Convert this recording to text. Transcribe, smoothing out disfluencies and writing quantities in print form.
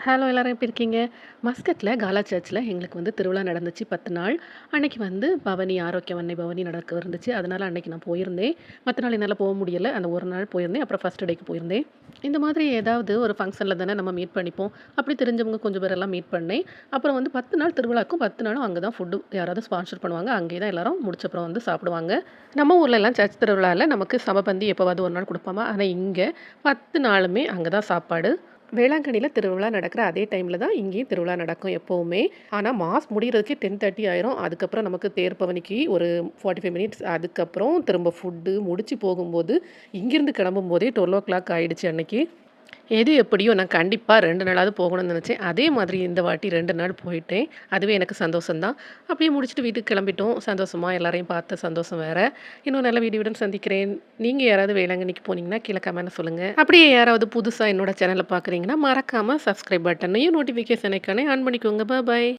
Hello எல்லாரும் எப்படி இருக்கீங்க? மஸ்கட்ல காலா சர்ச்ல எங்களுக்கு திருவிழா நடந்துச்சு 10 நாள். அன்னைக்கு பவனி ஆரோக்கியம் அன்னை பவனி நடக்க இருந்துச்சு. அதனால அன்னைக்கு நான் போயிருந்தேன். மத்த நாள் என்னால முடியல. அந்த ஒரு நாள் போயிருந்தேன். அப்புறம் ஃபர்ஸ்ட் டேக்கு போயிருந்தேன். இந்த மாதிரி ஏதாவது ஒரு ஃபங்ஷன்ல தானே நம்ம மீட் பண்ணிப்போம். அப்படி தெரிஞ்சவங்க கொஞ்சம் பேரெல்லாம் மீட் பண்ணேன். அப்புறம் 10 நாள் திருவிழாக்கும் 10 நாளும் அங்க தான் ஃபுட்டு யாராவது ஸ்பான்சர் பண்ணுவாங்க. அங்கேயே தான் எல்லாரும் முடிச்ச அப்புறம் சாப்பிடுவாங்க. நம்ம ஊர்லலாம் சர்ச் திருவிழால நமக்கு சமபந்தி எப்பவாவது ஒரு நாள் குடுப்பாங்க. ஆனா இங்க 10 நாளுமே அங்க தான் சாப்பாடு. வேளாங்கண்ணியில திருவிழா நடக்கிற அதே டைம்ல தான் இங்கேயும் திருவிழா நடக்கும் எப்பவுமே. ஆனா மாஸ் முடியறதுக்கே 10:30 ஆயிரும். அதுக்கப்புறம் நமக்கு தேர் பவனிக்கு ஒரு 45 மினிட்ஸ் அதுக்கப்புறம் திரும்ப ஃபுட்டு முடிச்சு போகும்போது, இங்கிருந்து கிளம்பும்போதே 12:00 ஆயிடுச்சு அன்னைக்கு. எது எப்படியோ நான் கண்டிப்பா 2 நாளாவது போகணும்னு நெனச்சேன். அதே மாதிரி இந்த வாட்டி 2 நாள் போயிட்டேன். அதுவே எனக்கு சந்தோஷம் தான். அப்படியே முடிச்சுட்டு வீட்டுக்கு கிளம்பிட்டோம். சந்தோஷமா எல்லாரையும் பார்த்த சந்தோஷம் வேற. இன்னும் நல்ல வீடியோவுடன் சந்திக்கிறேன். நீங்க யாராவது வேளாங்கண்ணிக்கு போனீங்கன்னா, கீழ கமெண்ட்ல சொல்லுங்க. அப்படியே யாராவது புதுசா என்னோட சேனல பார்க்குறீங்கன்னா, மறக்காம சப்ஸ்கிரைப் பட்டனையும், நோட்டிஃபிகேஷன் ஐகானையும் ஆன் பண்ணிக்கோங்க. பாய்.